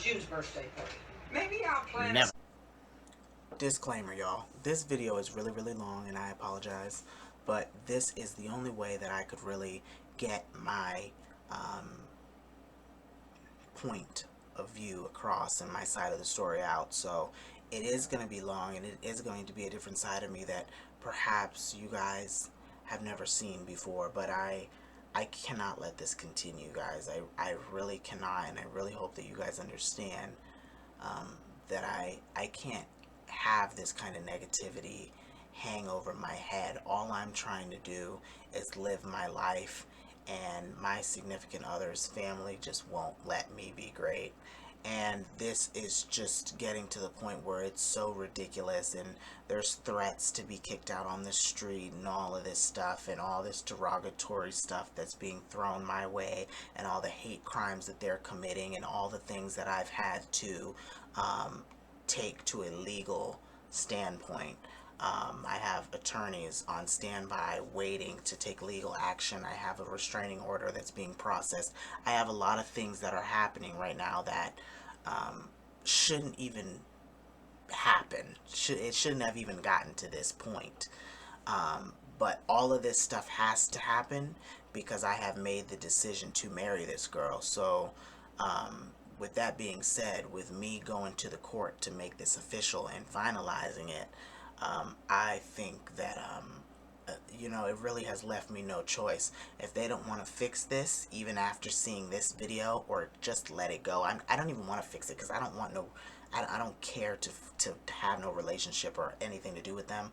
June's birthday party. Maybe I'll plan. Never. Disclaimer, y'all. This video is really, really long, and I apologize. But this is the only way that I could really get my point of view across and my side of the story out. So it is going to be long, and it is going to be a different side of me that perhaps you guys have never seen before. But I cannot let this continue, guys. I really cannot, and I really hope that you guys understand that I can't have this kind of negativity hang over my head. All I'm trying to do is live my life, and my significant other's family just won't let me be great. And this is just getting to the point where it's so ridiculous, and there's threats to be kicked out on the street and all of this stuff, and all this derogatory stuff that's being thrown my way, and all the hate crimes that they're committing, and all the things that I've had to take to a legal standpoint. I have attorneys on standby waiting to take legal action. I have a restraining order that's being processed. I have a lot of things that are happening right now that shouldn't even happen. It shouldn't have even gotten to this point. But all of this stuff has to happen because I have made the decision to marry this girl. So with that being said, with me going to the court to make this official and finalizing it, I think that, it really has left me no choice. If they don't want to fix this, even after seeing this video, or just let it go. I don't even want to fix it because I don't want no, I don't care to have no relationship or anything to do with them.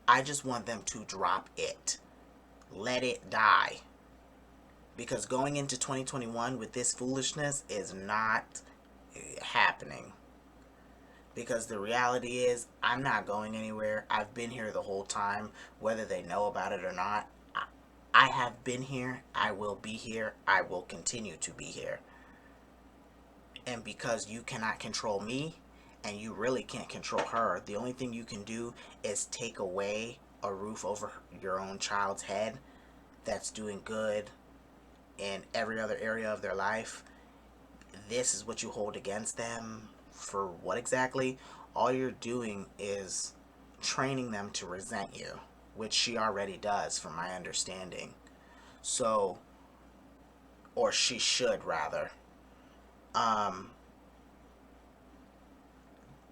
I just want them to drop it. Let it die. Because going into 2021 with this foolishness is not happening. Because the reality is, I'm not going anywhere. I've been here the whole time, whether they know about it or not. I have been here. I will be here. I will continue to be here. And because you cannot control me, and you really can't control her, the only thing you can do is take away a roof over your own child's head that's doing good in every other area of their life. This is what you hold against them. For what exactly? All you're doing is training them to resent you, which she already does, from my understanding. So, or she should rather.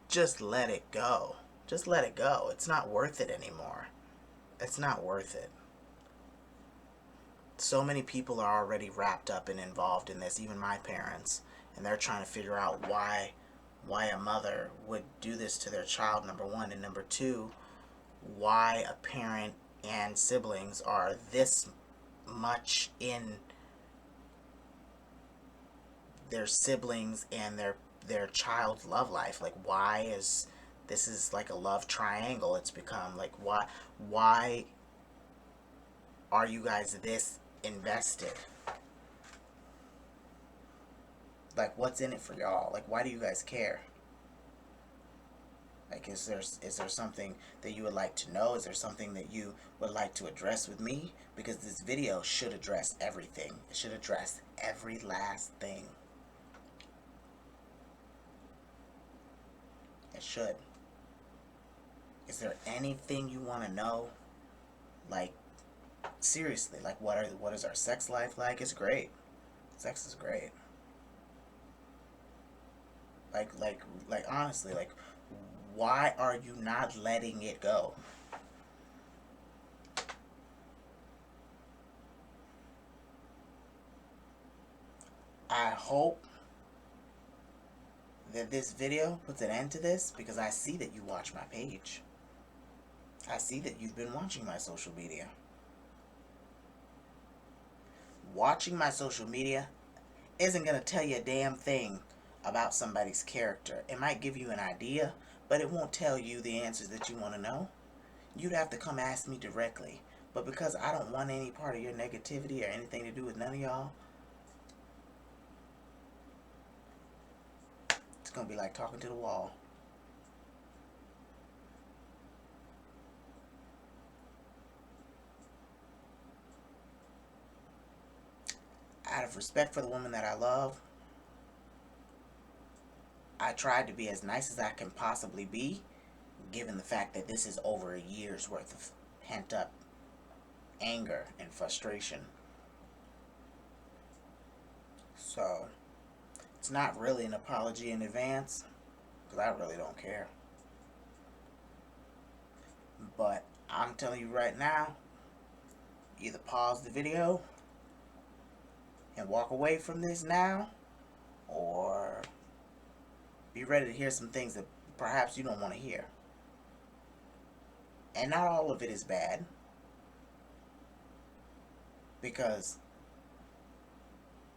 Just let it go. Just let it go. It's not worth it anymore. It's not worth it. So many people are already wrapped up and involved in this, even my parents, and they're trying to figure out why a mother would do this to their child, number one, and number two, why a parent and siblings are this much in their siblings and their child's love life. Like, why is this is like a love triangle? It's become like, why are you guys this invested? Like, what's in it for y'all? Like, why do you guys care? Like, is there something that you would like to know? Is there something that you would like to address with me? Because this video should address everything. It should address every last thing. It should. Is there anything you want to know? Like, seriously, like, what is our sex life like? It's great. Sex is great. Like honestly, like, why are you not letting it go? I hope that this video puts an end to this, because I see that you watch my page. I see that you've been watching my social media. Watching my social media isn't going to tell you a damn thing about somebody's character. It might give you an idea, but it won't tell you the answers that you want to know. You'd have to come ask me directly. But because I don't want any part of your negativity or anything to do with none of y'all, it's going to be like talking to the wall. Out of respect for the woman that I love, I tried to be as nice as I can possibly be, given the fact that this is over a year's worth of pent up anger and frustration. So, it's not really an apology in advance, because I really don't care. But I'm telling you right now, either pause the video and walk away from this now, or be ready to hear some things that perhaps you don't want to hear. And not all of it is bad, because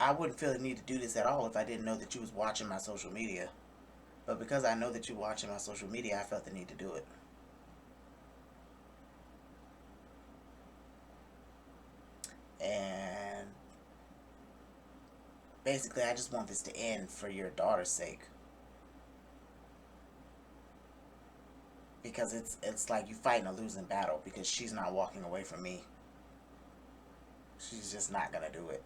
I wouldn't feel the need to do this at all if I didn't know that you was watching my social media. But because I know that you're watching my social media, I felt the need to do it. And basically, I just want this to end for your daughter's sake. Because it's like you fighting a losing battle, because she's not walking away from me. She's just not gonna do it.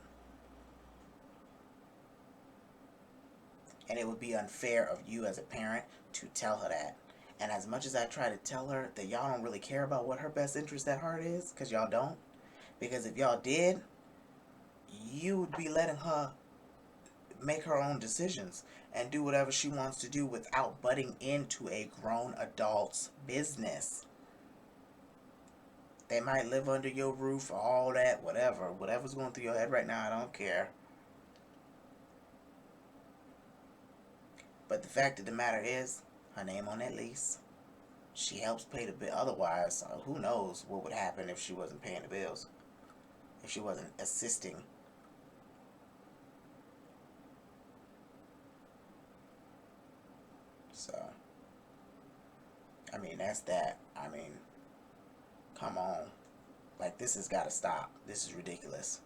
And it would be unfair of you as a parent to tell her that. And as much as I try to tell her that y'all don't really care about what her best interest at heart is, because y'all don't. Because if y'all did, you would be letting her make her own decisions and do whatever she wants to do without butting into a grown adult's business. They might live under your roof or all that, whatever. Whatever's going through your head right now, I don't care. But the fact of the matter is, her name on that lease. She helps pay the bill. Otherwise, who knows what would happen if she wasn't paying the bills. If she wasn't assisting. So, I mean, that's that. I mean, come on. Like, this has got to stop. This is ridiculous.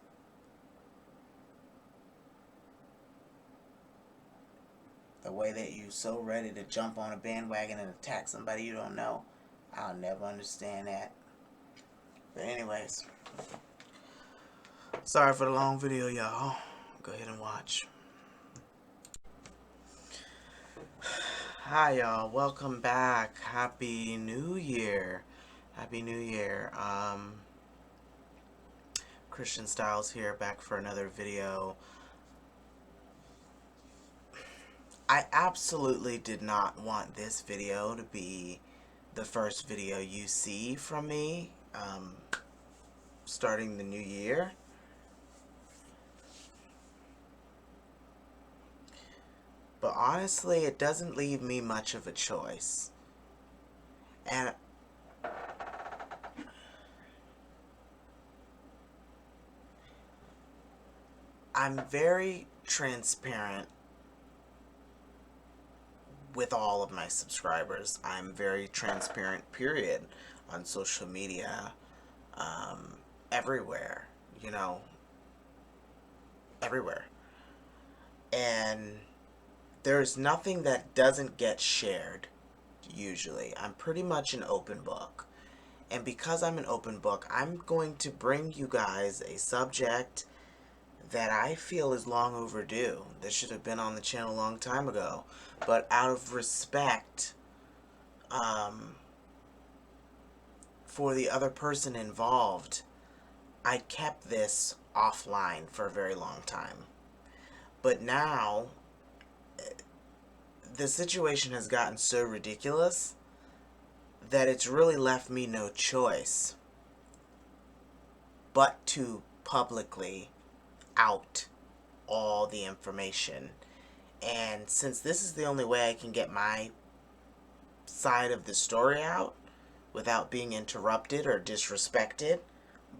The way that you so ready to jump on a bandwagon and attack somebody you don't know, I'll never understand that. But anyways, sorry for the long video, y'all. Go ahead and watch. Hi, y'all. Welcome back. Happy New Year. Happy New Year. Christian Stylez here, back for another video. I absolutely did not want this video to be the first video you see from me starting the new year. But honestly, it doesn't leave me much of a choice. And I'm very transparent with all of my subscribers. I'm very transparent, period, on social media, everywhere, you know, everywhere. And there's nothing that doesn't get shared, usually. I'm pretty much an open book. And because I'm an open book, I'm going to bring you guys a subject that I feel is long overdue. That should have been on the channel a long time ago. But out of respect for the other person involved, I kept this offline for a very long time. But now, the situation has gotten so ridiculous that it's really left me no choice but to publicly out all the information. And since this is the only way I can get my side of the story out without being interrupted or disrespected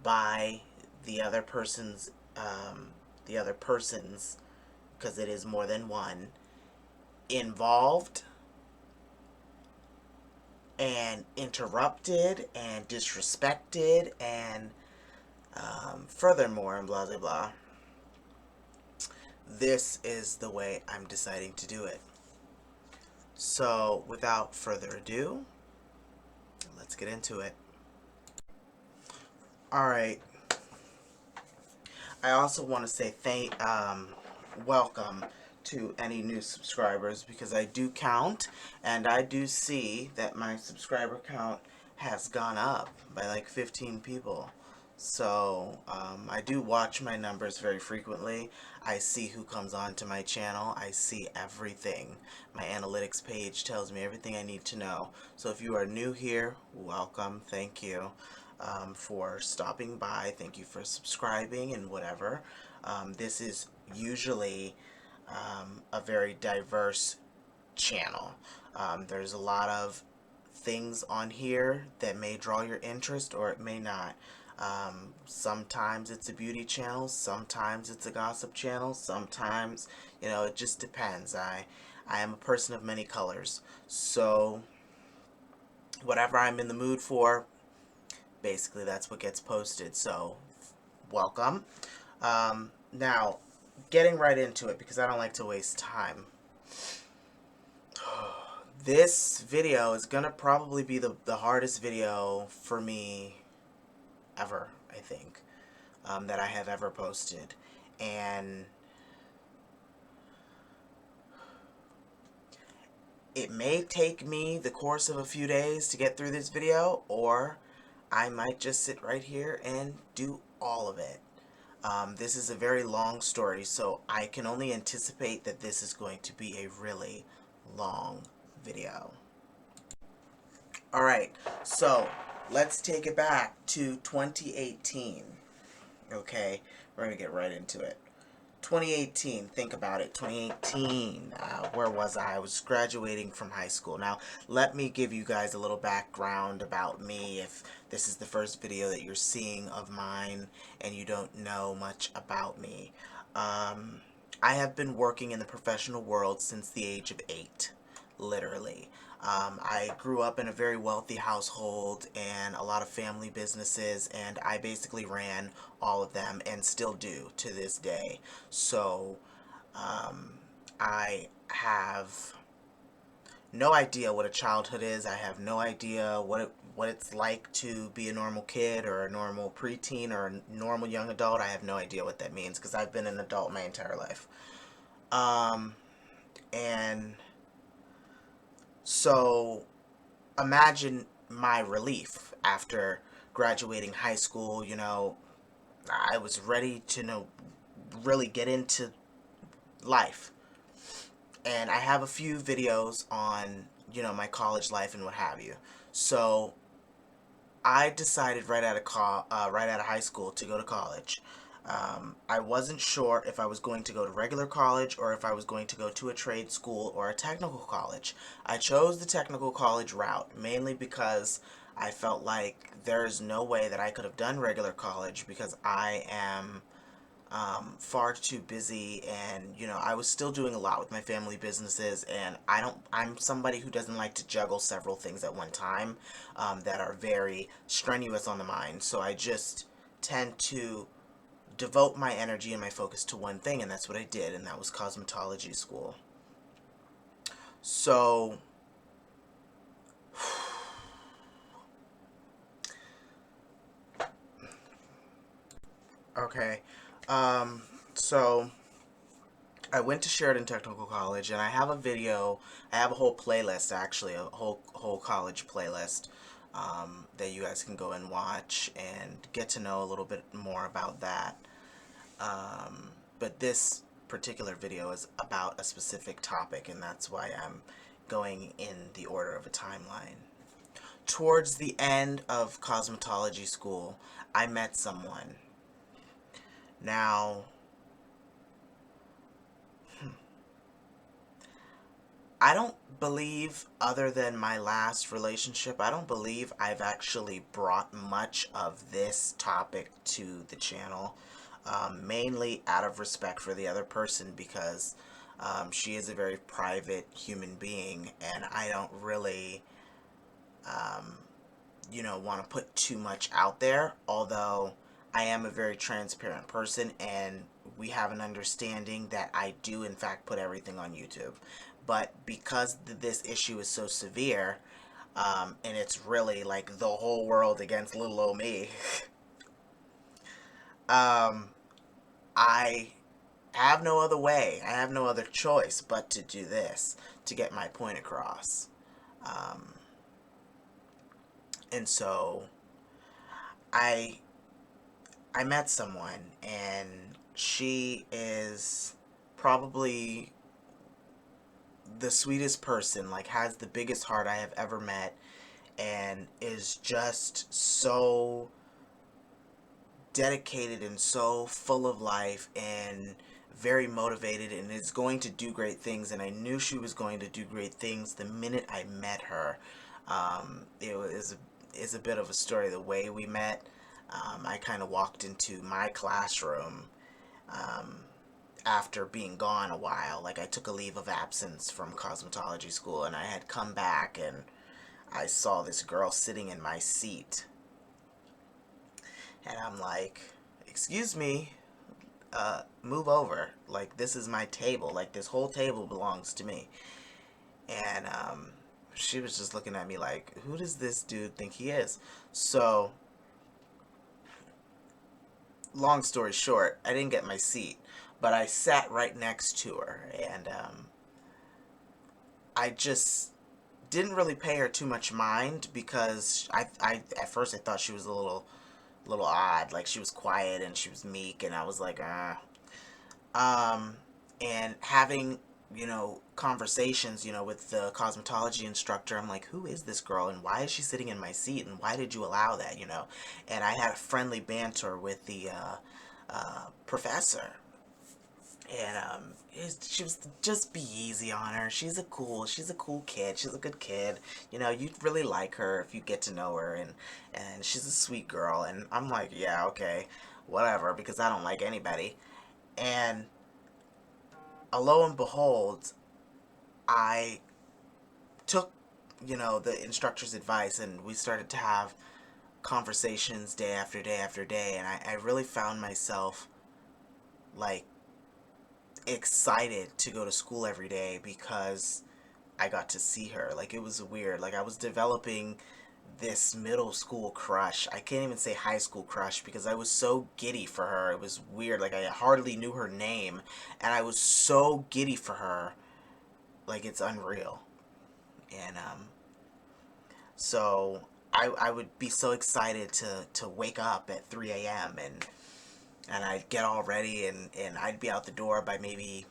by the other person's, because it is more than one, involved and interrupted and disrespected and furthermore and blah blah blah, this is the way I'm deciding to do it. So without further ado, let's get into it. Alright, I also want to say welcome to any new subscribers because I do count and I do see that my subscriber count has gone up by like 15 people. So I do watch my numbers very frequently. I see who comes on to my channel. I see everything. My analytics page tells me everything I need to know. So if you are new here, welcome. Thank you for stopping by. Thank you for subscribing and whatever. This is usually a very diverse channel. There's a lot of things on here that may draw your interest or it may not. Sometimes it's a beauty channel, sometimes it's a gossip channel, sometimes, it just depends. I am a person of many colors, so whatever I'm in the mood for, basically that's what gets posted. So welcome. Now, getting right into it because I don't like to waste time. This video is gonna probably be the hardest video for me ever, I think, that I have ever posted. And it may take me the course of a few days to get through this video, or I might just sit right here and do all of it. This is a very long story, so I can only anticipate that this is going to be a really long video. Alright, so let's take it back to 2018. Okay, we're going to get right into it. 2018, think about it. 2018, where was I? I was graduating from high school. Now, let me give you guys a little background about me if this is the first video that you're seeing of mine and you don't know much about me. I have been working in the professional world since the age of 8, literally. I grew up in a very wealthy household and a lot of family businesses, and I basically ran all of them and still do to this day. So I have no idea what a childhood is. I have no idea what it's like to be a normal kid or a normal preteen or a normal young adult. I have no idea what that means because I've been an adult my entire life. And so imagine my relief after graduating high school. I was ready to really get into life. And I have a few videos on, my college life and what have you. So I decided right out of high school to go to college. I wasn't sure if I was going to go to regular college or if I was going to go to a trade school or a technical college. I chose the technical college route mainly because I felt like there's no way that I could have done regular college because I am far too busy, and I was still doing a lot with my family businesses, and I'm somebody who doesn't like to juggle several things at one time that are very strenuous on the mind. So I just tend to devote my energy and my focus to one thing, and that's what I did, and that was cosmetology school. So okay, so I went to Sheridan Technical College, and I have a video. I have a whole playlist, actually, a whole college playlist that you guys can go and watch and get to know a little bit more about that. But this particular video is about a specific topic, and that's why I'm going in the order of a timeline. Towards the end of cosmetology school, I met someone. Now, I don't believe, other than my last relationship, I don't believe I've actually brought much of this topic to the channel. Mainly out of respect for the other person, because she is a very private human being, and I don't really, want to put too much out there, although I am a very transparent person, and we have an understanding that I do, in fact, put everything on YouTube. But because this issue is so severe, and it's really like the whole world against little old me, I I have no other way. I have no other choice but to do this to get my point across. Um, and so I I met someone, and she is probably the sweetest person, like has the biggest heart I have ever met, and is just so dedicated and so full of life and very motivated and is going to do great things. And I knew she was going to do great things the minute I met her. It was is a bit of a story the way we met. I kind of walked into my classroom um, after being gone a while. Like I took a leave of absence from cosmetology school, and I had come back, and I saw this girl sitting in my seat, and I'm like, "Excuse me, move over. Like this is my table. Like this whole table belongs to me." And she was just looking at me like, "Who does this dude think he is?" So, long story short, I didn't get my seat, but I sat right next to her, and I just didn't really pay her too much mind because I at first I thought she was a little odd, like she was quiet and she was meek, and I was like, um, and having, conversations, with the cosmetology instructor, I'm like, who is this girl and why is she sitting in my seat and why did you allow that? And I had a friendly banter with the professor, and she was just be easy on her. She's a cool kid. She's a good kid. You'd really like her if you get to know her, and she's a sweet girl. And I'm like, yeah, okay, whatever, because I don't like anybody. And lo and behold, I took, the instructor's advice, and we started to have conversations day after day after day, and I really found myself like excited to go to school every day because I got to see her. Like it was weird. Like I was developing this middle school crush. I can't even say high school crush because I was so giddy for her. It was weird. Like I hardly knew her name, and I was so giddy for her. Like it's unreal. And so I would be so excited to wake up at 3 a.m. and I'd get all ready, and I'd be out the door by maybe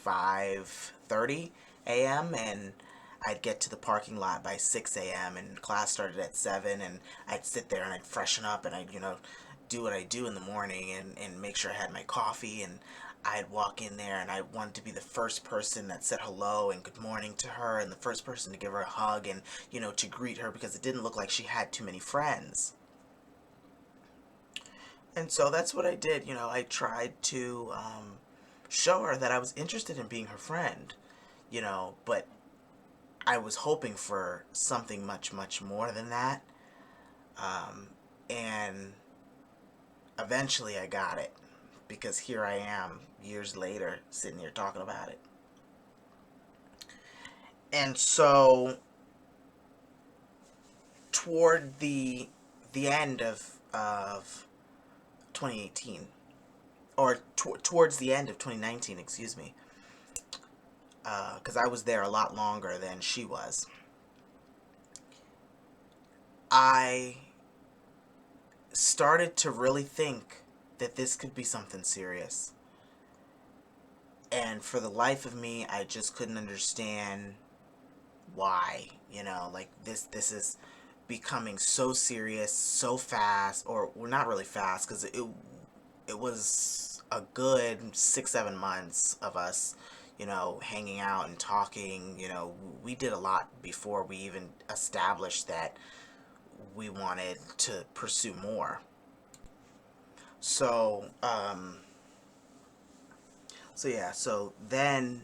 5:30 a.m. and I'd get to the parking lot by 6 a.m. and class started at 7, and I'd sit there and I'd freshen up, and I'd do what I do in the morning, and make sure I had my coffee, and I'd walk in there, and I wanted to be the first person that said hello and good morning to her, and the first person to give her a hug, and to greet her, because it didn't look like she had too many friends. And so that's what I did. I tried to show her that I was interested in being her friend, but I was hoping for something much, much more than that. And eventually I got it, because here I am years later sitting here talking about it. And so toward the end of 2018, or towards the end of 2019, excuse me, because I was there a lot longer than she was, I started to really think that this could be something serious. And for the life of me, I just couldn't understand why. Like this is becoming so serious so fast, or well, not really fast, because it was a good 6-7 months of us hanging out and talking. We did a lot before we even established that we wanted to pursue more. So yeah, so then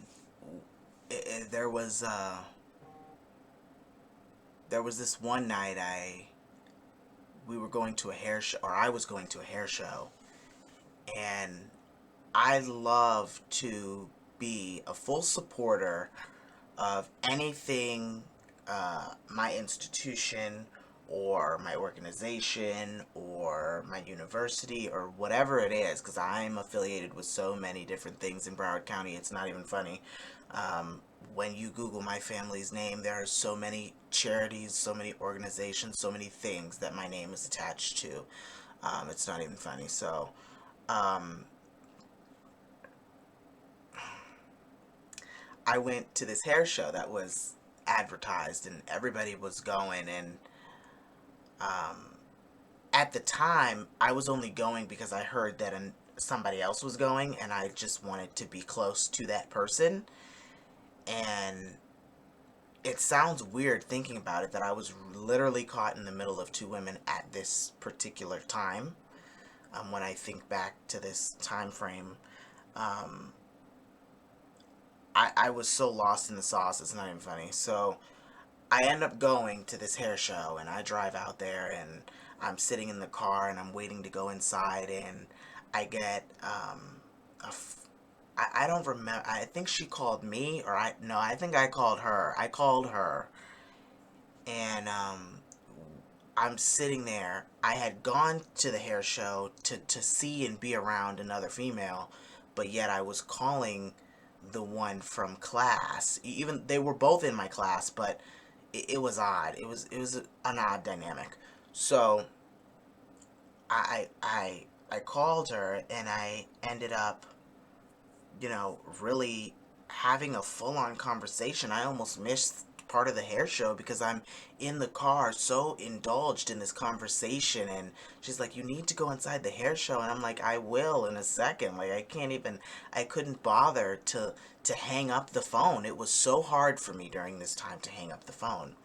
there was this one night we were going to a hair show, or I was going to a hair show, and I love to be a full supporter of anything my institution or my organization or my university or whatever it is, because I'm affiliated with so many different things in Broward County, it's not even funny. When you Google my family's name, there are so many charities, so many organizations, so many things that my name is attached to. It's not even funny. So, um, I went to this hair show that was advertised and everybody was going, and um, at the time I was only going because I heard that somebody else was going and I just wanted to be close to that person. And it sounds weird thinking about it that I was literally caught in the middle of two women at this particular time. When I think back to this time frame, um, I was so lost in the sauce, it's not even funny. So I end up going to this hair show and I drive out there and I'm sitting in the car and I'm waiting to go inside, and I get I don't remember. I think she called me, or I think I called her. I called her, and I'm sitting there. I had gone to the hair show to see and be around another female, but yet I was calling the one from class. Even they were both in my class, but it was odd. It was an odd dynamic. So I called her and I ended up, really having a full on conversation. I almost missed part of the hair show because I'm in the car so indulged in this conversation, and she's like, "You need to go inside the hair show." And I'm like, "I will in a second." Like, I couldn't bother to hang up the phone. It was so hard for me during this time to hang up the phone.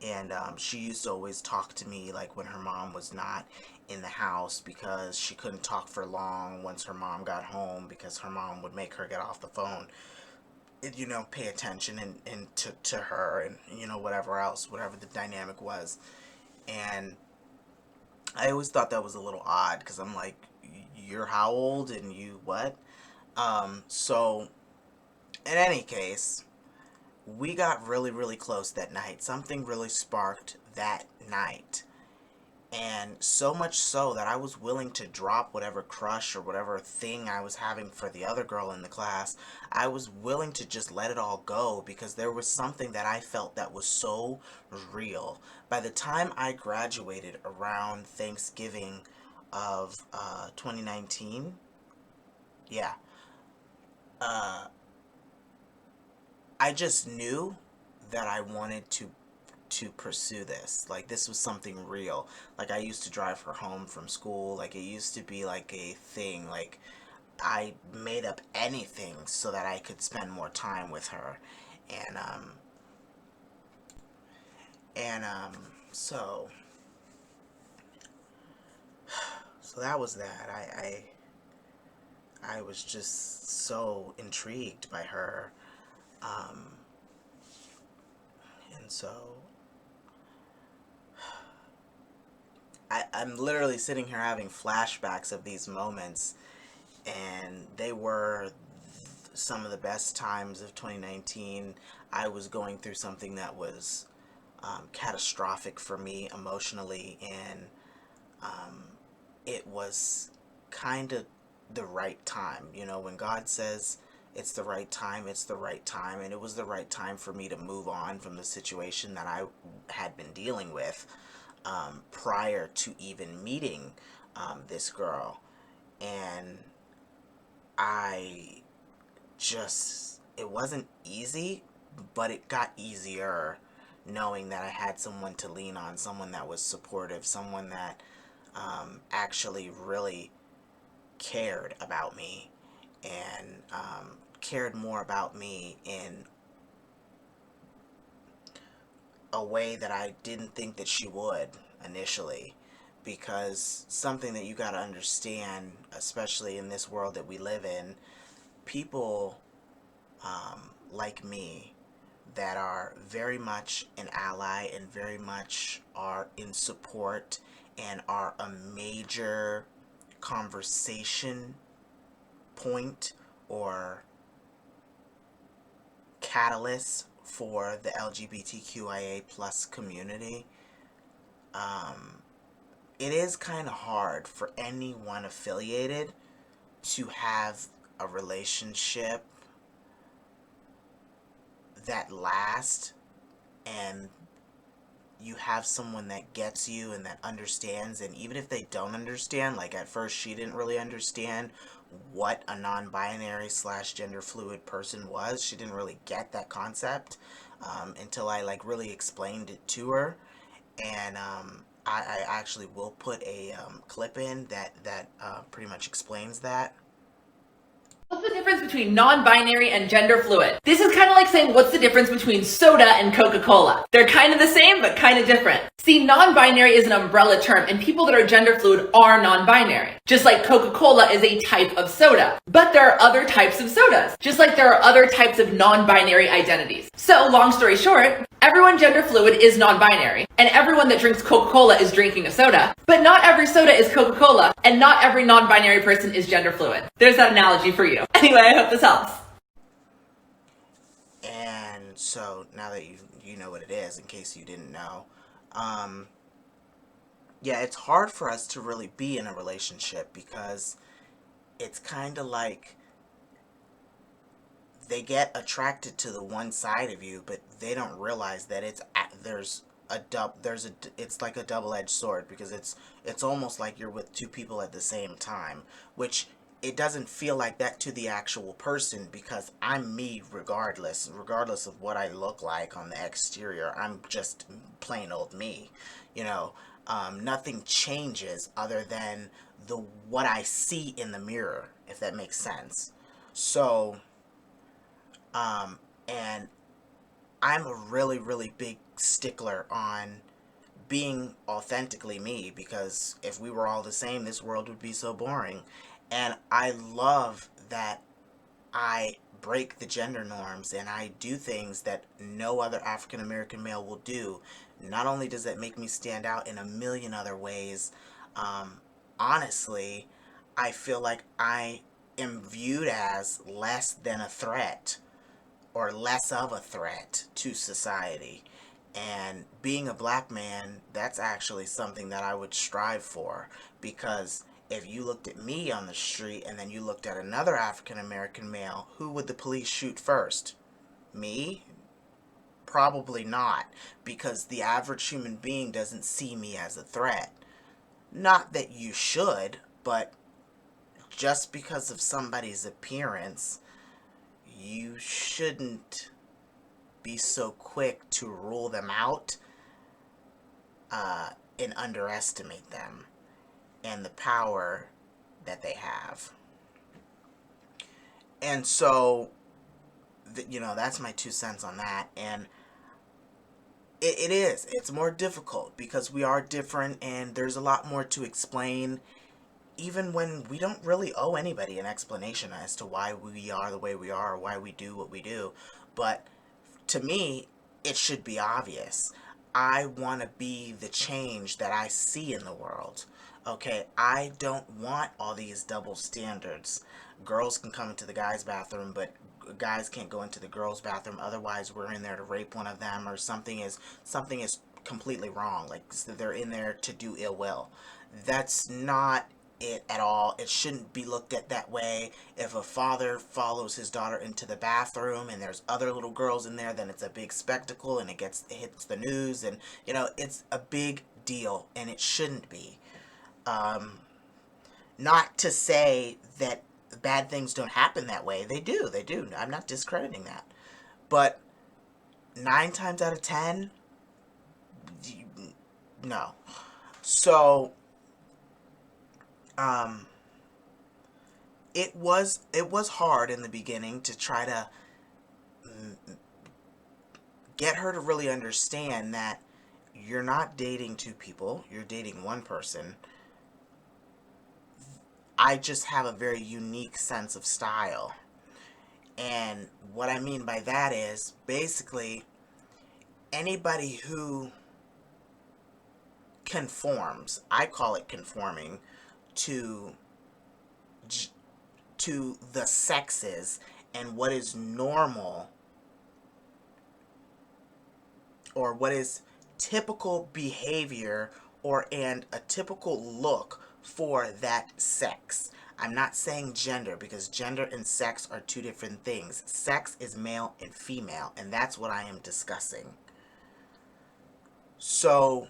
And she used to always talk to me like when her mom was not in the house, because she couldn't talk for long once her mom got home, because her mom would make her get off the phone and, pay attention and to her, and whatever else, whatever the dynamic was. And I always thought that was a little odd because I'm like, you're how old and you what? So in any case, we got really, really close that night. Something really sparked that night. And so much so that I was willing to drop whatever crush or whatever thing I was having for the other girl in the class. I was willing to just let it all go because there was something that I felt that was so real. By the time I graduated around Thanksgiving of 2019, yeah, uh, I just knew that I wanted to pursue this. Like, this was something real. Like, I used to drive her home from school. Like, it used to be like a thing. Like, I made up anything so that I could spend more time with her. And and so so that was that. I was just so intrigued by her. Um and so I'm literally sitting here having flashbacks of these moments, and they were some of the best times of 2019. I was going through something that was catastrophic for me emotionally, and um, it was kind of the right time. When God says it's the right time, it's the right time, and it was the right time for me to move on from the situation that I had been dealing with prior to even meeting this girl. And I just, it wasn't easy, but it got easier knowing that I had someone to lean on, someone that was supportive, someone that actually really cared about me, and cared more about me in a way that I didn't think that she would initially. Because something that you got to understand, especially in this world that we live in, people like me that are very much an ally and very much are in support and are a major conversation point or catalyst for the LGBTQIA plus community, it is kind of hard for anyone affiliated to have a relationship that lasts, and you have someone that gets you and that understands. And even if they don't understand, like at first she didn't really understand what a non-binary slash gender fluid person was. She didn't really get that concept until I like really explained it to her. And I actually will put a clip in that pretty much explains that. What's the difference between non-binary and gender fluid? This is kind of like saying what's the difference between soda and Coca-Cola. They're kind of the same, but kind of different. See, non-binary is an umbrella term, and people that are gender fluid are non-binary. Just like Coca-Cola is a type of soda. But there are other types of sodas, just like there are other types of non-binary identities. So, long story short, everyone gender fluid is non-binary, and everyone that drinks Coca-Cola is drinking a soda, but not every soda is Coca-Cola, and not every non-binary person is gender fluid. There's that analogy for you. Anyway, I hope this helps. And so, now that you know what it is, in case you didn't know, yeah, it's hard for us to really be in a relationship because it's kind of like they get attracted to the one side of you, but they don't realize that it's like a double-edged sword, because it's almost like you're with two people at the same time, which it doesn't feel like that to the actual person, because I'm me regardless of what I look like on the exterior. I'm just plain old me, you know. Nothing changes other than what I see in the mirror, if that makes sense. So and I'm a really, really big stickler on being authentically me, because if we were all the same, this world would be so boring. And I love that I break the gender norms and I do things that no other African American male will do. Not only does that make me stand out in a million other ways, honestly, I feel like I am viewed as less than a threat, or less of a threat to society. And being a black man, that's actually something that I would strive for, because if you looked at me on the street and then you looked at another African American male, who would the police shoot first? Me? Probably not, because the average human being doesn't see me as a threat. Not that you should, but just because of somebody's appearance, you shouldn't be so quick to rule them out and underestimate them and the power that they have. And so, that's my 2 cents on that. And it's more difficult because we are different, and there's a lot more to explain, even when we don't really owe anybody an explanation as to why we are the way we are or why we do what we do. But to me, it should be obvious. I want to be the change that I see in the world. Okay, I don't want all these double standards. Girls can come into the guys' bathroom, but guys can't go into the girls' bathroom. Otherwise, we're in there to rape one of them, or something is completely wrong. Like, they're in there to do ill will. That's not it at all. It shouldn't be looked at that way. If a father follows his daughter into the bathroom and there's other little girls in there, then it's a big spectacle and it hits the news, and it's a big deal, and it shouldn't be. Not to say that bad things don't happen that way. They do. I'm not discrediting that. But 9 times out of 10, no. So, it was hard in the beginning to try to get her to really understand that you're not dating two people, you're dating one person. I just have a very unique sense of style. And what I mean by that is, basically, anybody who conforms, I call it conforming, to the sexes and what is normal, or what is typical behavior and a typical look for that sex. I'm not saying gender, because gender and sex are two different things. Sex is male and female, and that's what I am discussing. So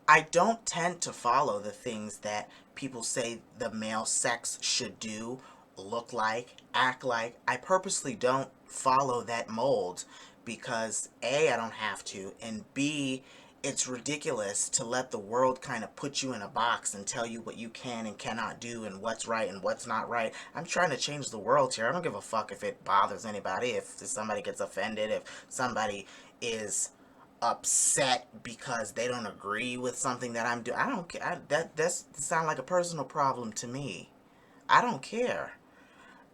I don't tend to follow the things that people say the male sex should do, look like, act like. I purposely don't follow that mold because A, I don't have to, and B, it's ridiculous to let the world kind of put you in a box and tell you what you can and cannot do and what's right and what's not right. I'm trying to change the world here. I don't give a fuck if it bothers anybody, if somebody gets offended, if somebody is upset because they don't agree with something that I'm doing. I don't care. That's sound like a personal problem to me. I don't care.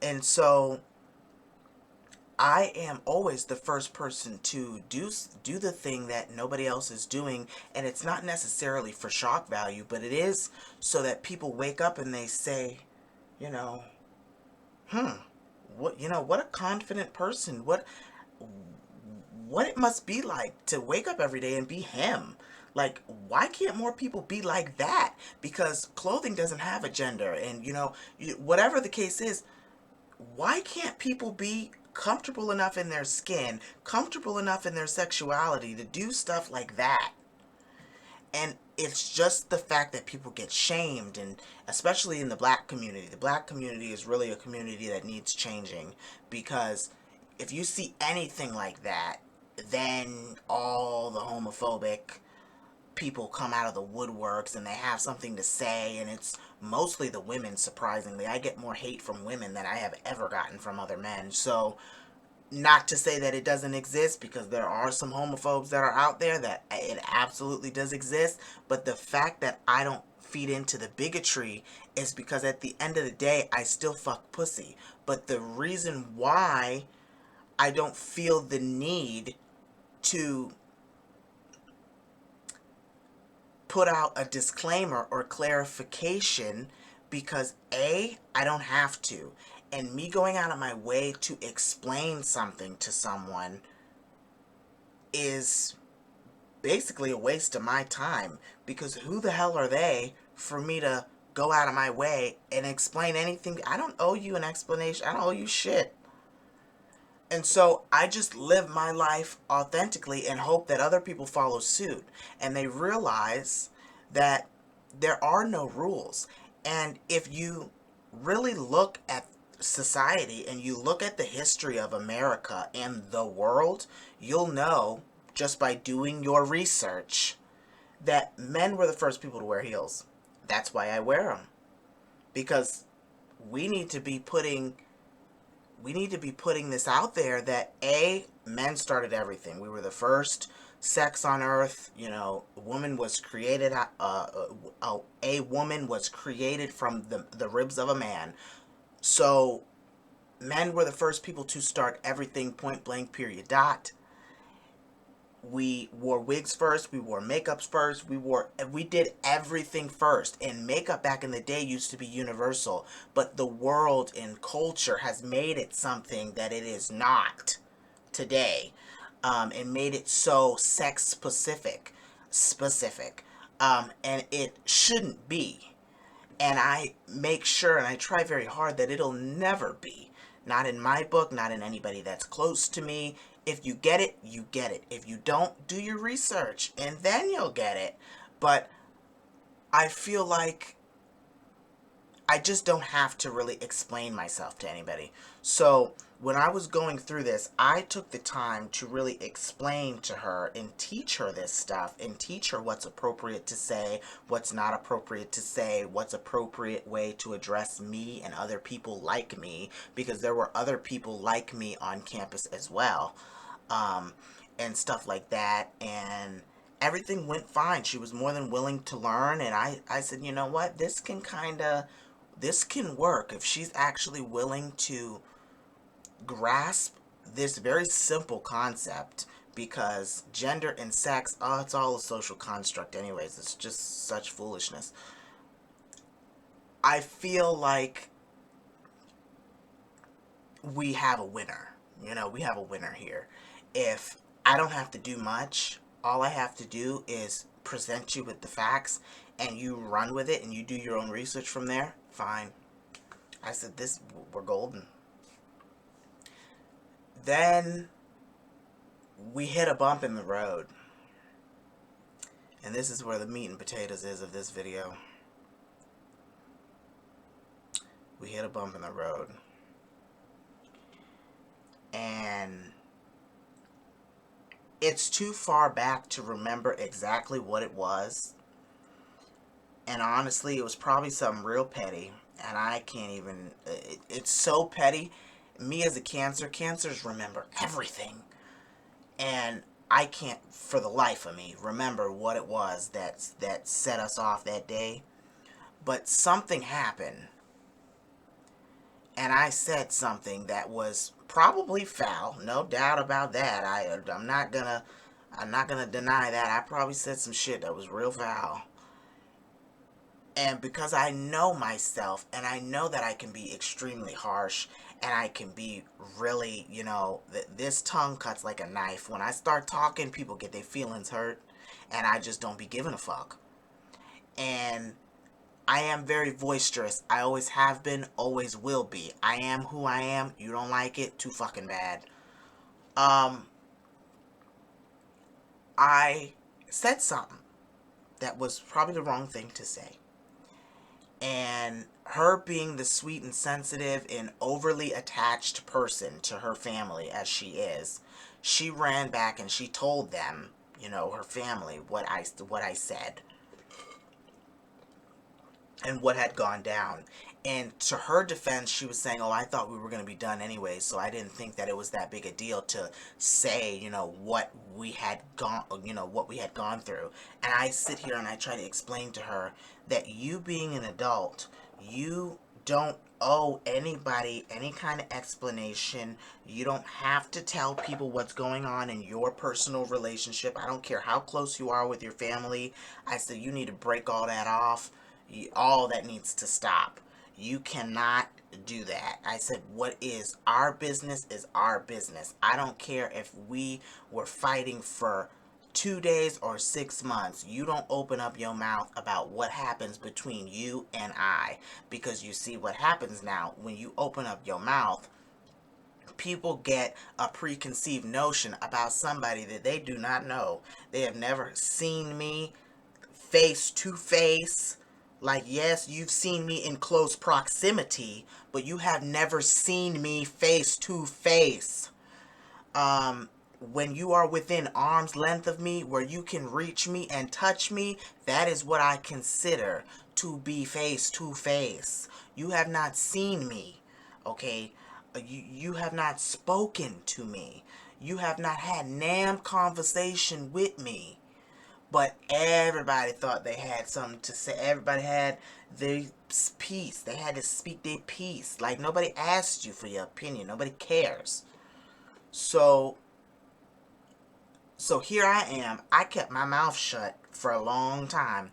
And so I am always the first person to do the thing that nobody else is doing, and it's not necessarily for shock value, but it is so that people wake up and they say, you know, what a confident person, what it must be like to wake up every day and be him. Like, why can't more people be like that? Because clothing doesn't have a gender, and whatever the case is, why can't people be comfortable enough in their skin, comfortable enough in their sexuality to do stuff like that? And it's just the fact that people get shamed, and especially in the black community. The black community is really a community that needs changing, because if you see anything like that, then all the homophobic people come out of the woodworks and they have something to say, and it's mostly the women, surprisingly. I get more hate from women than I have ever gotten from other men. So, not to say that it doesn't exist, because there are some homophobes that are out there, that it absolutely does exist, but the fact that I don't feed into the bigotry is because at the end of the day, I still fuck pussy. But the reason why I don't feel the need to put out a disclaimer or clarification, because A, I don't have to, and me going out of my way to explain something to someone is basically a waste of my time, because who the hell are they for me to go out of my way and explain anything? I don't owe you an explanation. I don't owe you shit. And so I just live my life authentically and hope that other people follow suit, and they realize that there are no rules. And if you really look at society and you look at the history of America and the world, you'll know, just by doing your research, that men were the first people to wear heels. That's why I wear them. Because we need to be putting this out there that A, men started everything. We were the first sex on earth. A woman was created. A woman was created from the ribs of a man. So, men were the first people to start everything. Point blank. Period. Dot. We wore wigs first. We wore makeups first. We did everything first. And makeup back in the day used to be universal. But the world and culture has made it something that it is not today. And made it so sex specific. And it shouldn't be. And I make sure, and I try very hard, that it'll never be. Not in my book, not in anybody that's close to me. If you get it, you get it. If you don't, do your research, and then you'll get it. But I feel like I just don't have to really explain myself to anybody. So when I was going through this, I took the time to really explain to her and teach her this stuff, and teach her what's appropriate to say, what's not appropriate to say, what's appropriate way to address me and other people like me, because there were other people like me on campus as well, and stuff like that, and everything went fine. She was more than willing to learn, and I said, you know what, this can work if she's actually willing to grasp this very simple concept, because gender and sex, it's all a social construct anyways. It's just such foolishness. I feel like we have a winner. We have a winner here. If I don't have to do much, all I have to do is present you with the facts and you run with it and you do your own research from there, fine. I said, we're golden. Then we hit a bump in the road. And this is where the meat and potatoes is of this video. We hit a bump in the road. And it's too far back to remember exactly what it was. And honestly, it was probably something real petty. And I can't even... It's so petty. Me as a cancers remember everything. And I can't, for the life of me, remember what it was that set us off that day. But something happened. And I said something that was probably foul. No doubt about that. I'm not gonna deny that. I probably said some shit that was real foul. And because I know myself, and I know that I can be extremely harsh, and I can be really, this tongue cuts like a knife. When I start talking, people get their feelings hurt, and I just don't be giving a fuck. And I am very boisterous. I always have been, always will be. I am who I am. You don't like it? Too fucking bad. I said something that was probably the wrong thing to say. And her being the sweet and sensitive and overly attached person to her family as she is, she ran back and she told them, her family, what I said. And what had gone down. And to her defense, she was saying, I thought we were going to be done anyway, so I didn't think that it was that big a deal to say, what we had gone through. And I sit here and I try to explain to her that you being an adult, you don't owe anybody any kind of explanation. You don't have to tell people what's going on in your personal relationship. I don't care how close you are with your family. I said, you need to break all that off. All that needs to stop. You cannot do that. I said, what is our business is our business. I don't care if we were fighting for 2 days or 6 months. You don't open up your mouth about what happens between you and I. Because you see what happens now when you open up your mouth. People get a preconceived notion about somebody that they do not know. They have never seen me face to face. Like, yes, you've seen me in close proximity, but you have never seen me face to face. When you are within arm's length of me, where you can reach me and touch me, that is what I consider to be face to face. You have not seen me, okay? You have not spoken to me. You have not had damn conversation with me. But everybody thought they had something to say. Everybody had their piece. They had to speak their piece. Like, nobody asked you for your opinion. Nobody cares. So here I am. I kept my mouth shut for a long time.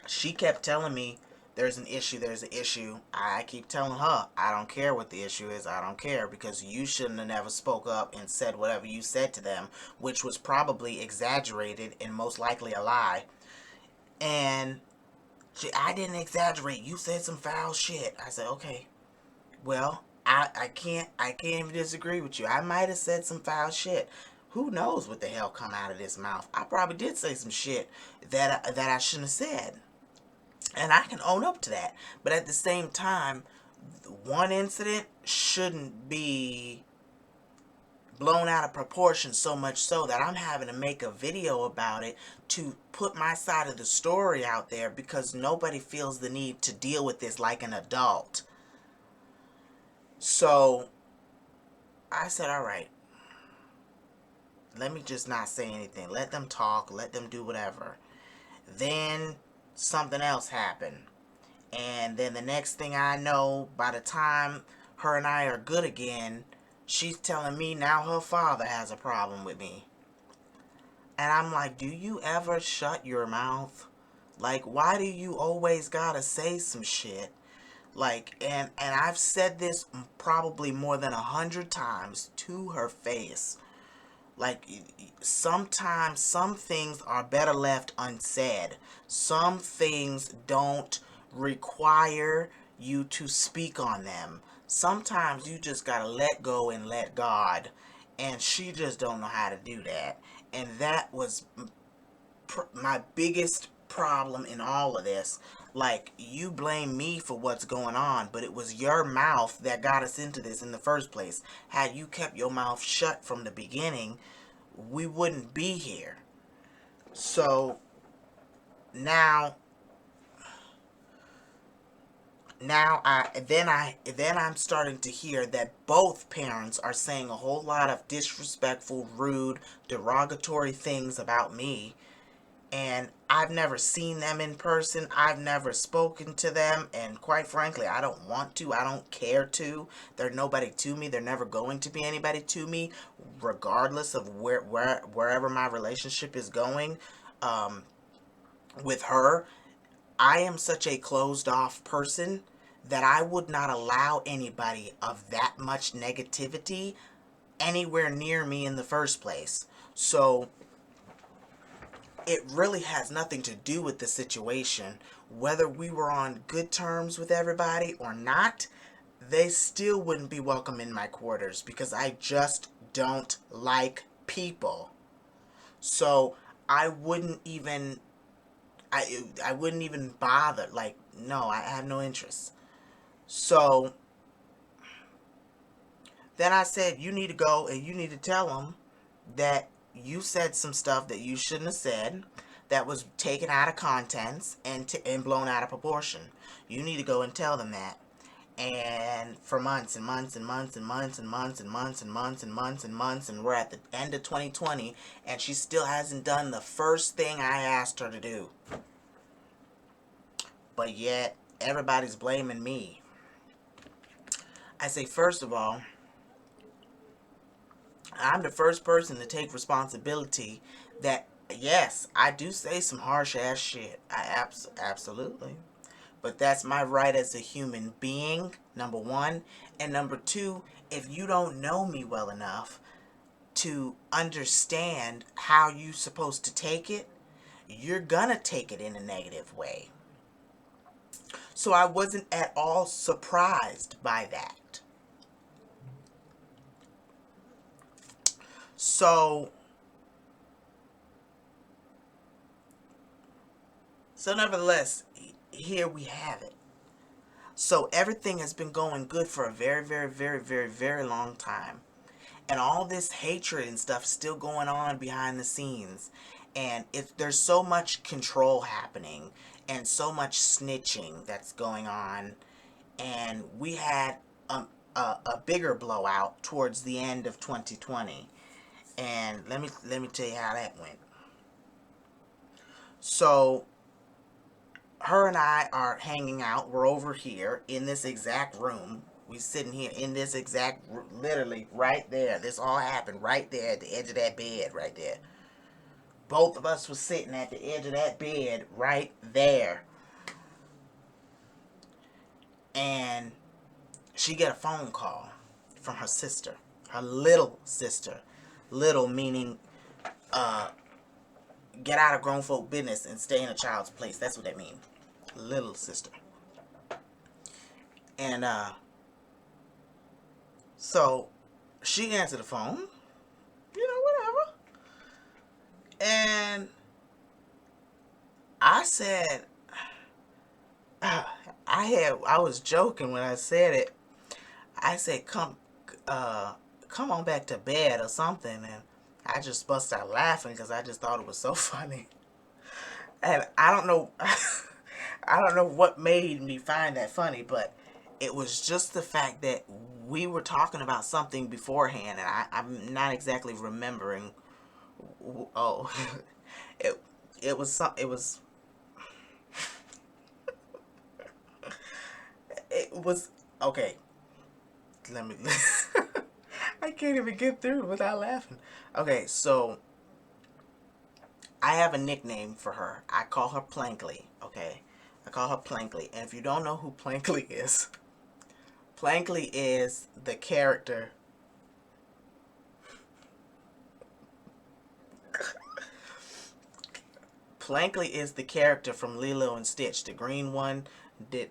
She kept telling me, there's an issue. I keep telling her, I don't care what the issue is. I don't care, because you shouldn't have never spoke up and said whatever you said to them, which was probably exaggerated and most likely a lie. And I didn't exaggerate. You said some foul shit. I said, okay, well, I can't even disagree with you. I might have said some foul shit. Who knows what the hell come out of this mouth? I probably did say some shit that I shouldn't have said. And I can own up to that. But at the same time, one incident shouldn't be blown out of proportion, so much so that I'm having to make a video about it to put my side of the story out there, because nobody feels the need to deal with this like an adult. So I said, all right, let me just not say anything. Let them talk. Let them do whatever. Then something else happened. And then the next thing I know, by the time her and I are good again, she's telling me now her father has a problem with me. And I'm like, do you ever shut your mouth? Like, why do you always gotta say some shit? Like, and I've said this probably more than 100 times to her face. Like, sometimes some things are better left unsaid. Some things don't require you to speak on them. Sometimes you just gotta let go and let God. And she just don't know how to do that. And that was my biggest problem in all of this. Like, you blame me for what's going on, but it was your mouth that got us into this in the first place. Had you kept your mouth shut from the beginning, we wouldn't be here. So now I'm starting to hear that both parents are saying a whole lot of disrespectful, rude, derogatory things about me. And I've never seen them in person. I've never spoken to them. And quite frankly, I don't want to. I don't care to. They're nobody to me. They're never going to be anybody to me, regardless of wherever my relationship is going with her. I am such a closed off person that I would not allow anybody of that much negativity anywhere near me in the first place. So it really has nothing to do with the situation. Whether we were on good terms with everybody or not, they still wouldn't be welcome in my quarters because I just don't like people. So I wouldn't even bother. Like, no, I have no interest. So then I said, you need to go and you need to tell them that you said some stuff that you shouldn't have said, that was taken out of contents and blown out of proportion. You need to go and tell them that. And for months and months and months and months and months and months and months and months and months, and we're at the end of 2020, and she still hasn't done the first thing I asked her to do. But yet, everybody's blaming me. I say, first of all, I'm the first person to take responsibility that, yes, I do say some harsh ass shit. I absolutely. But that's my right as a human being, number one. And number two, if you don't know me well enough to understand how you're supposed to take it, you're gonna take it in a negative way. So I wasn't at all surprised by that. So nevertheless, here we have it. So everything has been going good for a very, very, very, very, very long time. And all this hatred and stuff still going on behind the scenes. And if there's so much control happening and so much snitching that's going on. And we had a bigger blowout towards the end of 2020. And let me tell you how that went. So her and I are hanging out. We're over here in this exact room. We sitting here in this exact, literally right there. This all happened right there at the edge of that bed right there. Both of us were sitting at the edge of that bed right there. And she get a phone call from her sister, her little sister. Little meaning get out of grown folk business and stay in a child's place. That's what that means. Little sister. And so she answered the phone, whatever. And I said, I was joking when I said it. I said, come on back to bed or something. And I just busted out laughing because I just thought it was so funny. And I don't know what made me find that funny, but it was just the fact that we were talking about something beforehand, and I'm not exactly remembering. Oh, it was okay. Let me. I can't even get through without laughing. Okay, so I have a nickname for her. I call her Plankly. Okay, I call her Plankly. And if you don't know who Plankly is the character Plankley is the character from Lilo and Stitch, the green one, the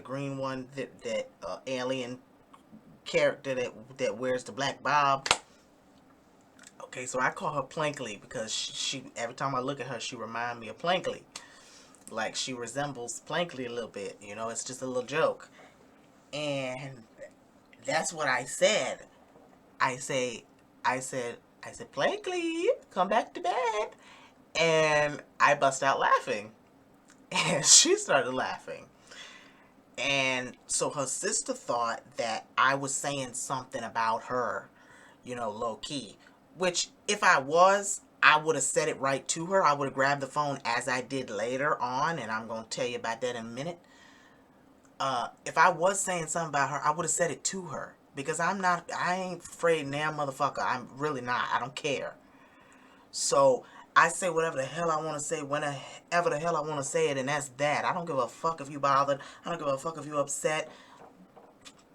green one that alien character that wears the black bob. Okay, so I call her Plankley because she every time I look at her, she reminds me of Plankley. Like, she resembles Plankley a little bit. You know, it's just a little joke. And that's what I said. I said, Plankley, come back to bed. And I bust out laughing. And she started laughing. And so her sister thought that I was saying something about her, you know, low key. Which, if I was, I would have said it right to her. I would have grabbed the phone as I did later on. And I'm going to tell you about that in a minute. If I was saying something about her, I would have said it to her. Because I ain't afraid now, motherfucker. I'm really not. I don't care. So I say whatever the hell I want to say, whenever the hell I want to say it, and that's that. I don't give a fuck if you bothered. I don't give a fuck if you upset.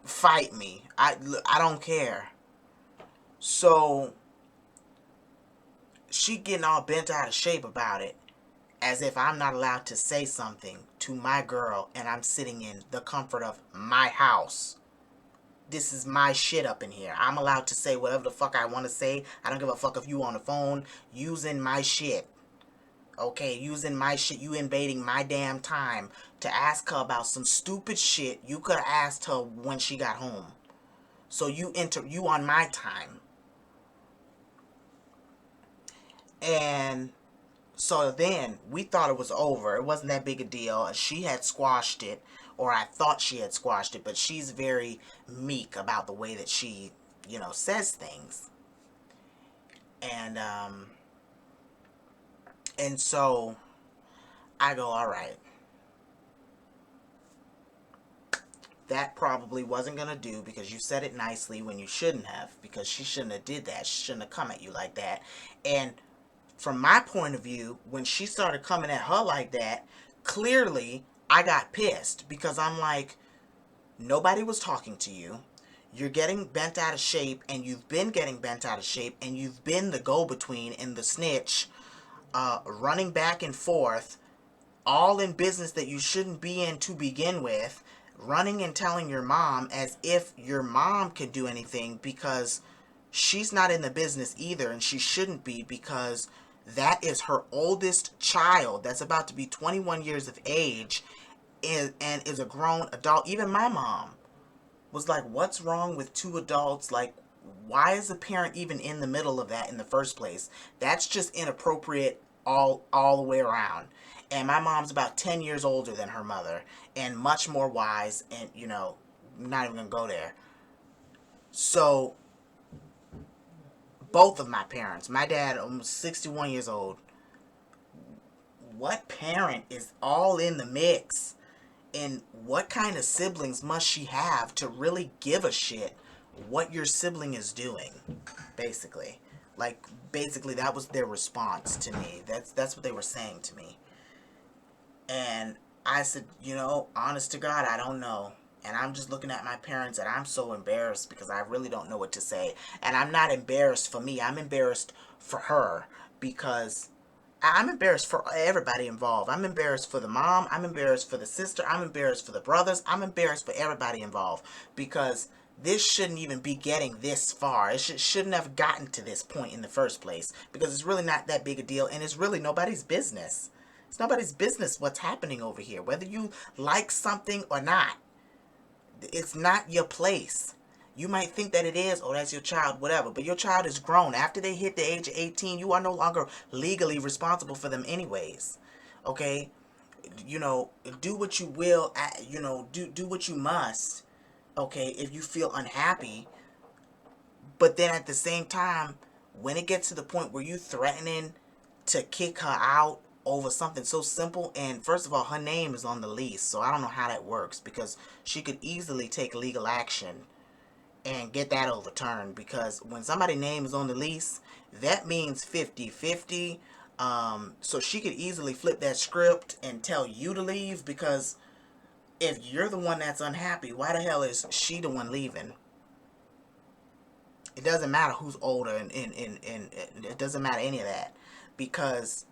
Fight me. I don't care. So she getting all bent out of shape about it, as if I'm not allowed to say something to my girl, and I'm sitting in the comfort of my house. This is my shit up in here. I'm allowed to say whatever the fuck I want to say. I don't give a fuck if you on the phone using my shit. Okay, using my shit. You invading my damn time to ask her about some stupid shit you could have asked her when she got home. So you on my time. And so then we thought it was over. It wasn't that big a deal. She had squashed it. Or I thought she had squashed it, but she's very meek about the way that she, you know, says things. And so I go, all right. That probably wasn't going to do because you said it nicely when you shouldn't have. Because she shouldn't have did that. She shouldn't have come at you like that. And from my point of view, when she started coming at her like that, clearly I got pissed because I'm like, nobody was talking to you. You're getting bent out of shape, and you've been getting bent out of shape, and you've been the go-between and the snitch, running back and forth, all in business that you shouldn't be in to begin with, running and telling your mom as if your mom could do anything because she's not in the business either, and she shouldn't be because that is her oldest child that's about to be 21 years of age and is a grown adult. Even my mom was like, what's wrong with two adults? Like, why is a parent even in the middle of that in the first place? That's just inappropriate all the way around. And my mom's about 10 years older than her mother and much more wise, and, you know, not even gonna go there. So both of my parents, my dad almost 61 years old, what parent is all in the mix? And what kind of siblings must she have to really give a shit what your sibling is doing? Basically. Like, basically that was their response to me. That's what they were saying to me. And I said, you know, honest to God, I don't know. And I'm just looking at my parents and I'm so embarrassed because I really don't know what to say. And I'm not embarrassed for me. I'm embarrassed for her because I'm embarrassed for everybody involved. I'm embarrassed for the mom. I'm embarrassed for the sister. I'm embarrassed for the brothers. I'm embarrassed for everybody involved because this shouldn't even be getting this far. It shouldn't have gotten to this point in the first place because it's really not that big a deal and it's really nobody's business. It's nobody's business what's happening over here, whether you like something or not. It's not your place. You might think that it is, oh, that's your child, whatever. But your child is grown. After they hit the age of 18, you are no longer legally responsible for them anyways. Okay? You know, do what you will, you know, do what you must, okay, if you feel unhappy. But then at the same time, when it gets to the point where you threatening to kick her out over something so simple, and first of all, her name is on the lease, so I don't know how that works because she could easily take legal action and get that overturned because when somebody's name is on the lease, that means 50-50. So she could easily flip that script and tell you to leave because if you're the one that's unhappy, why the hell is she the one leaving? It doesn't matter who's older and it doesn't matter any of that because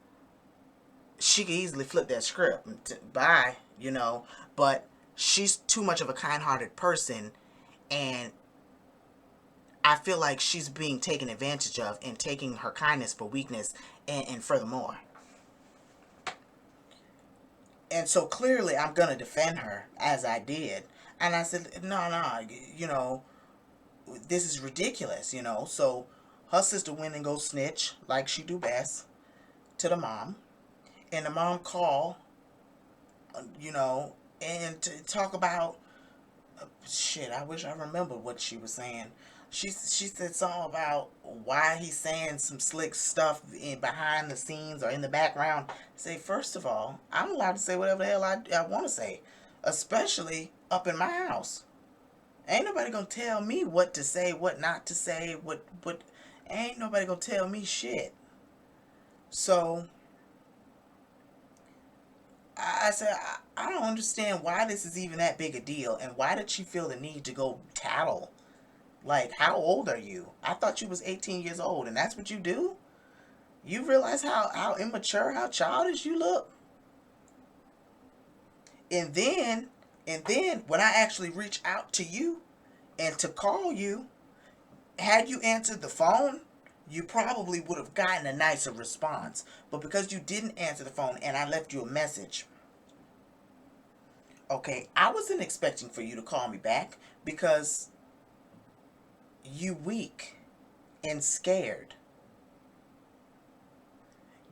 she could easily flip that script and bye, you know. But she's too much of a kind-hearted person, and I feel like she's being taken advantage of and taking her kindness for weakness, and furthermore. And so clearly I'm going to defend her, as I did. And I said, no, you know, this is ridiculous, you know. So her sister went and go snitch, like she do best, to the mom. And the mom called, you know, and to talk about, shit, I wish I remembered what she was saying. She said something about why he's saying some slick stuff in behind the scenes or in the background. Say, first of all, I'm allowed to say whatever the hell I want to say, especially up in my house. Ain't nobody gonna tell me what to say, what not to say, what ain't nobody gonna tell me shit. So I said, I don't understand why this is even that big a deal, and why did she feel the need to go tattle? Like, how old are you? I thought you was 18 years old, and that's what you do? You realize how immature, how childish you look? And then when I actually reach out to you and to call you, had you answered the phone, you probably would have gotten a nicer response. But because you didn't answer the phone and I left you a message, okay, I wasn't expecting for you to call me back because you weak and scared.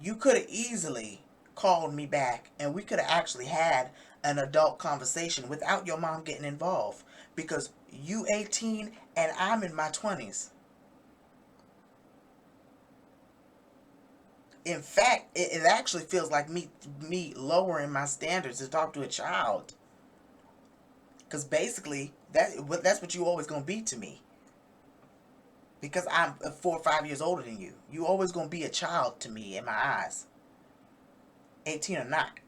You could have easily called me back and we could have actually had an adult conversation without your mom getting involved, because you 18 and I'm in my 20s. In fact, it actually feels like me lowering my standards to talk to a child, because basically that's what you always gonna be to me. Because I'm 4 or 5 years older than you. You always gonna be a child to me in my eyes. 18 or not.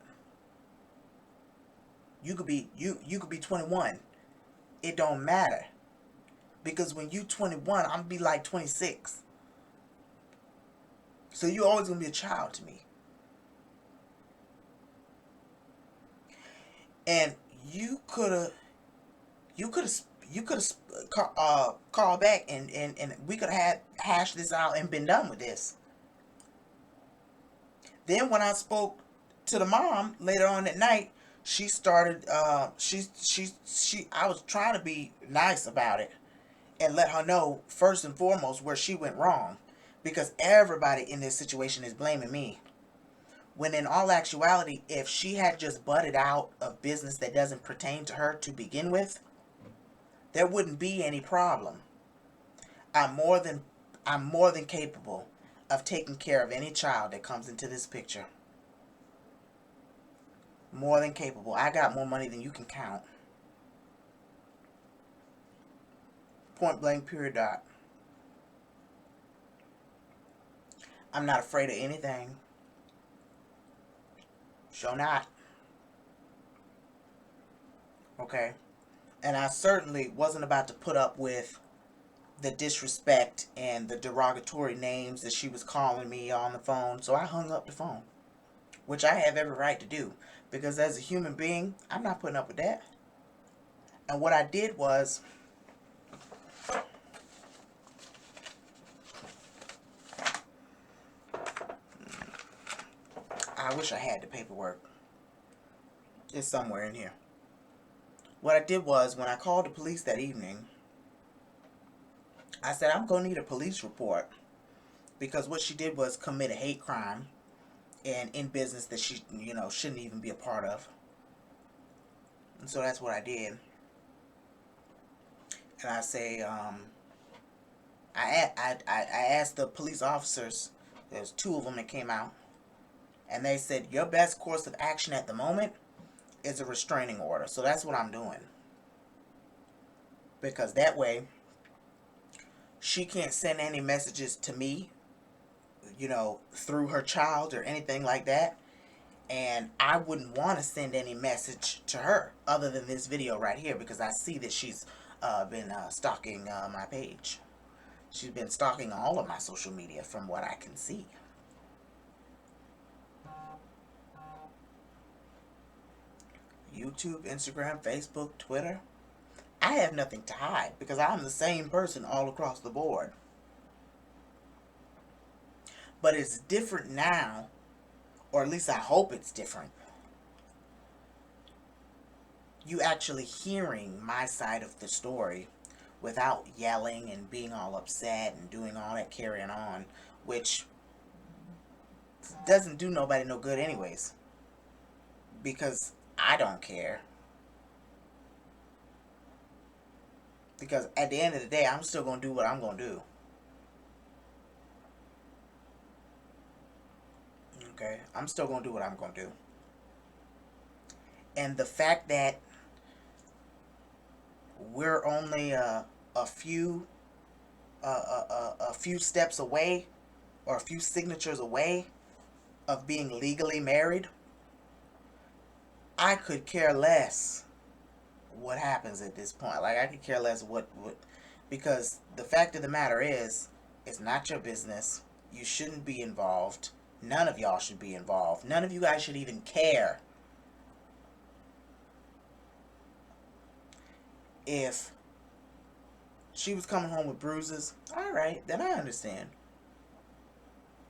You could be 21. It don't matter. Because when you 21, I'm gonna be like 26. So you always gonna be a child to me. And you could have called back and we could have hashed this out and been done with this. Then when I spoke to the mom later on at night, she started I was trying to be nice about it and let her know first and foremost where she went wrong, because everybody in this situation is blaming me. When in all actuality, if she had just butted out of business that doesn't pertain to her to begin with, there wouldn't be any problem. I'm more than capable of taking care of any child that comes into this picture. More than capable. I got more money than you can count. Point blank, period, dot. I'm not afraid of anything. Sure not. Okay? And I certainly wasn't about to put up with the disrespect and the derogatory names that she was calling me on the phone. So I hung up the phone, which I have every right to do, because as a human being, I'm not putting up with that. And what I did was, I wish I had the paperwork. It's somewhere in here. What I did was, when I called the police that evening, I said, I'm going to need a police report, because what she did was commit a hate crime and in business that she, shouldn't even be a part of. And so that's what I did. And I say, I asked the police officers, there's 2 of them that came out, and they said, your best course of action at the moment is a restraining order. So that's what I'm doing. Because that way, she can't send any messages to me, through her child or anything like that. And I wouldn't want to send any message to her other than this video right here, because I see that she's been stalking my page. She's been stalking all of my social media from what I can see. YouTube, Instagram, Facebook, Twitter. I have nothing to hide because I'm the same person all across the board. But it's different now, or at least I hope it's different. You actually hearing my side of the story without yelling and being all upset and doing all that carrying on, which doesn't do nobody no good anyways. Because I don't care. Because at the end of the day, I'm still going to do what I'm going to do. Okay? I'm still going to do what I'm going to do. And the fact that we're only a few steps away, or a few signatures away of being legally married, I could care less what happens at this point. Like, I could care less what because the fact of the matter is, it's not your business. You shouldn't be involved. None of y'all should be involved. None of you guys should even care. If she was coming home with bruises, alright, then I understand.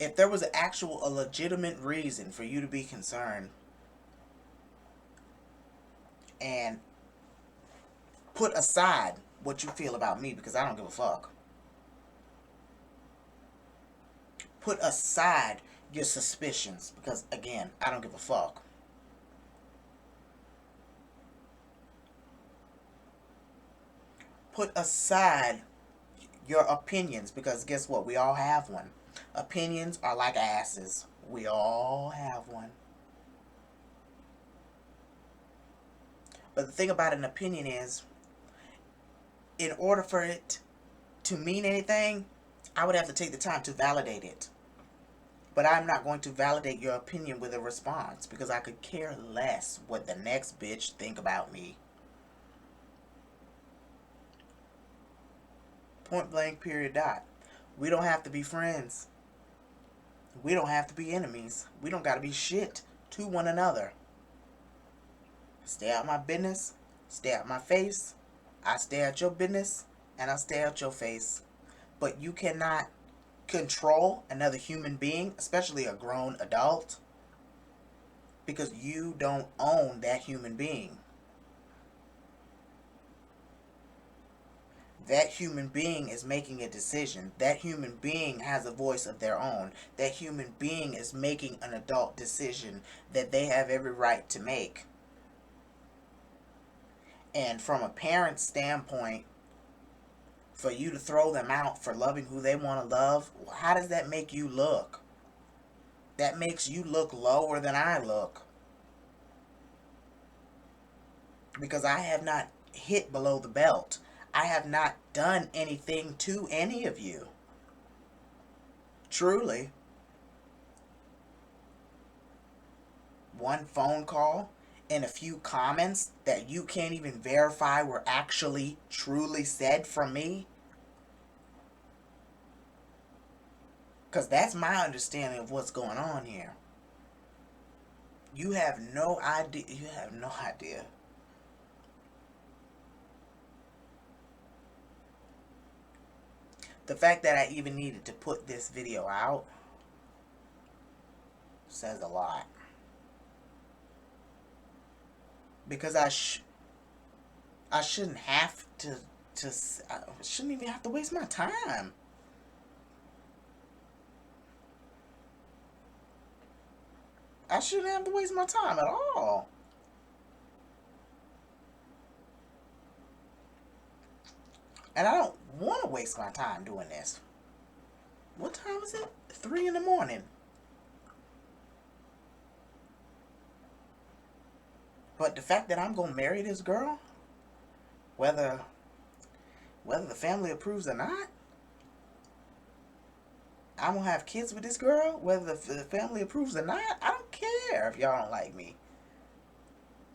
If there was a legitimate reason for you to be concerned, and put aside what you feel about me, because I don't give a fuck. Put aside your suspicions, because again, I don't give a fuck. Put aside your opinions, because guess what? We all have one. Opinions are like asses. We all have one. But the thing about an opinion is, in order for it to mean anything, I would have to take the time to validate it. But I'm not going to validate your opinion with a response, because I could care less what the next bitch think about me. Point blank, period, dot. We don't have to be friends. We don't have to be enemies. We don't got to be shit to one another. Stay out my business. Stay out my face. I stay out your business, and I stay out your face. But you cannot control another human being, especially a grown adult, because you don't own that human being. That human being is making a decision. That human being has a voice of their own. That human being is making an adult decision that they have every right to make. And from a parent's standpoint, for you to throw them out for loving who they want to love, how does that make you look? That makes you look lower than I look. Because I have not hit below the belt. I have not done anything to any of you. Truly. One phone call and a few comments that you can't even verify were actually truly said from me. Because that's my understanding of what's going on here. You have no idea. You have no idea. The fact that I even needed to put this video out says a lot. Because I shouldn't have to I shouldn't even have to waste my time. I shouldn't have to waste my time at all. And I don't want to waste my time doing this. What time is it? 3 in the morning. But the fact that I'm going to marry this girl, whether the family approves or not, I'm going to have kids with this girl, whether the family approves or not, I don't care if y'all don't like me.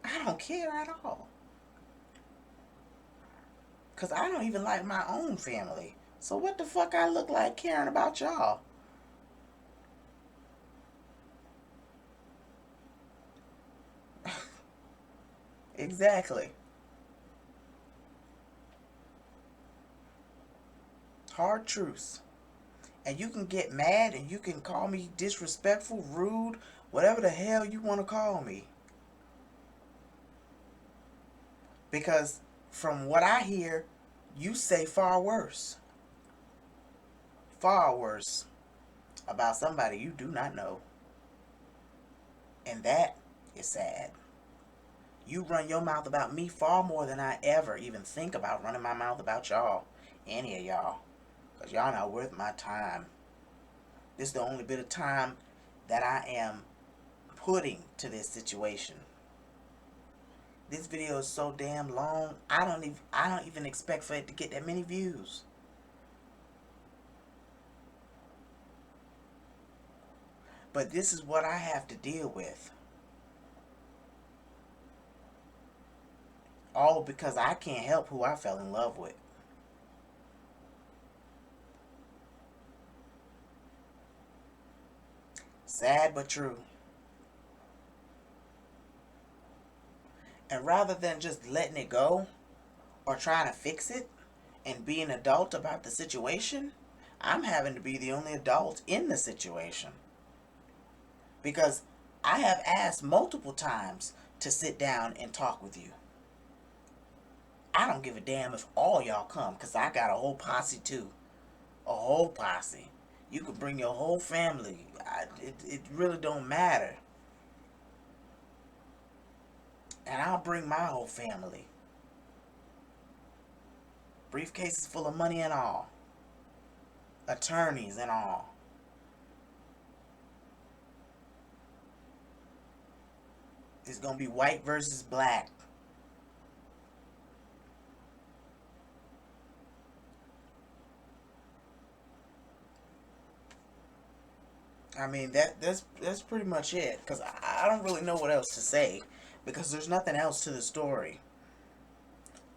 I don't care at all. Because I don't even like my own family. So what the fuck I look like caring about y'all? Exactly. Hard truths. And you can get mad and you can call me disrespectful, rude, whatever the hell you want to call me. Because from what I hear, you say far worse. Far worse about somebody you do not know. And that is sad. You run your mouth about me far more than I ever even think about running my mouth about y'all. Any of y'all. Because y'all not worth my time. This is the only bit of time that I am putting to this situation. This video is so damn long, I don't even expect for it to get that many views. But this is what I have to deal with. All because I can't help who I fell in love with. Sad but true. And rather than just letting it go or trying to fix it and be an adult about the situation, I'm having to be the only adult in the situation. Because I have asked multiple times to sit down and talk with you. I don't give a damn if all y'all come, because I got a whole posse too. A whole posse. You can bring your whole family. It really don't matter. And I'll bring my whole family. Briefcases full of money and all. Attorneys and all. It's going to be white versus black. I mean, that's pretty much it. Because I don't really know what else to say. Because there's nothing else to the story.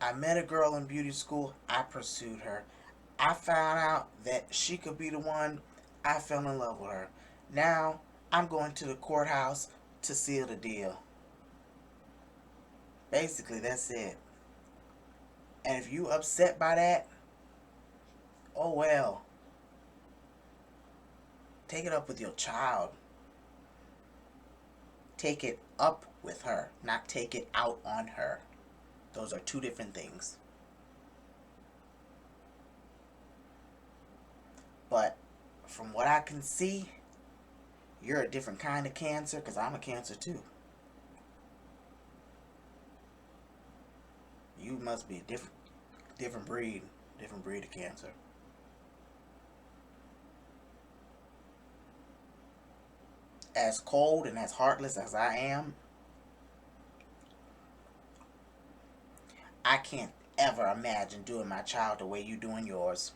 I met a girl in beauty school. I pursued her. I found out that she could be the one. I fell in love with her. Now, I'm going to the courthouse to seal the deal. Basically, that's it. And if you upset by that, oh well. Take it up with your child. Take it up with her, not take it out on her. Those are two different things. But from what I can see, you're a different kind of Cancer, because I'm a Cancer too. You must be a different breed of Cancer. As cold and as heartless as I am, I can't ever imagine doing my child the way you doing yours.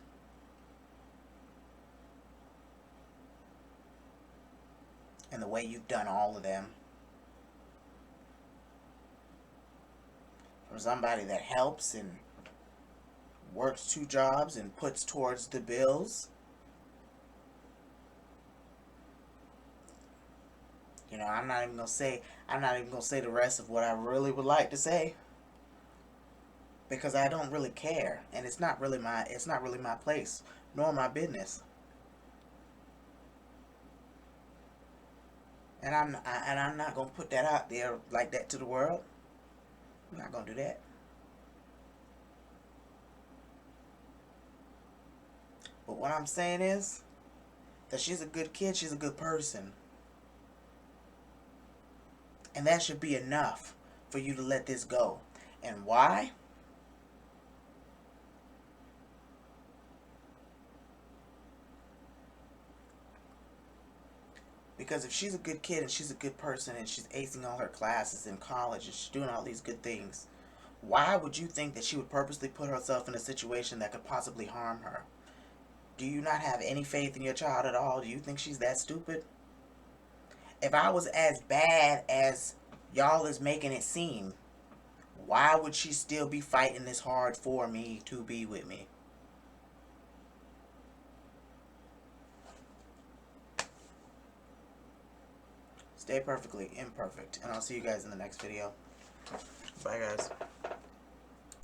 And the way you've done all of them. From somebody that helps and works 2 jobs and puts towards the bills. You know, I'm not even gonna say the rest of what I really would like to say, because I don't really care, and it's not really my place nor my business. And I'm not gonna put that out there like that to the world. I'm not gonna do that. But what I'm saying is that she's a good kid, she's a good person. And that should be enough for you to let this go. And why? Because if she's a good kid and she's a good person and she's acing all her classes in college and she's doing all these good things, why would you think that she would purposely put herself in a situation that could possibly harm her? Do you not have any faith in your child at all? Do you think she's that stupid? If I was as bad as y'all is making it seem, why would she still be fighting this hard for me to be with me? Stay perfectly imperfect, and I'll see you guys in the next video. Bye, guys.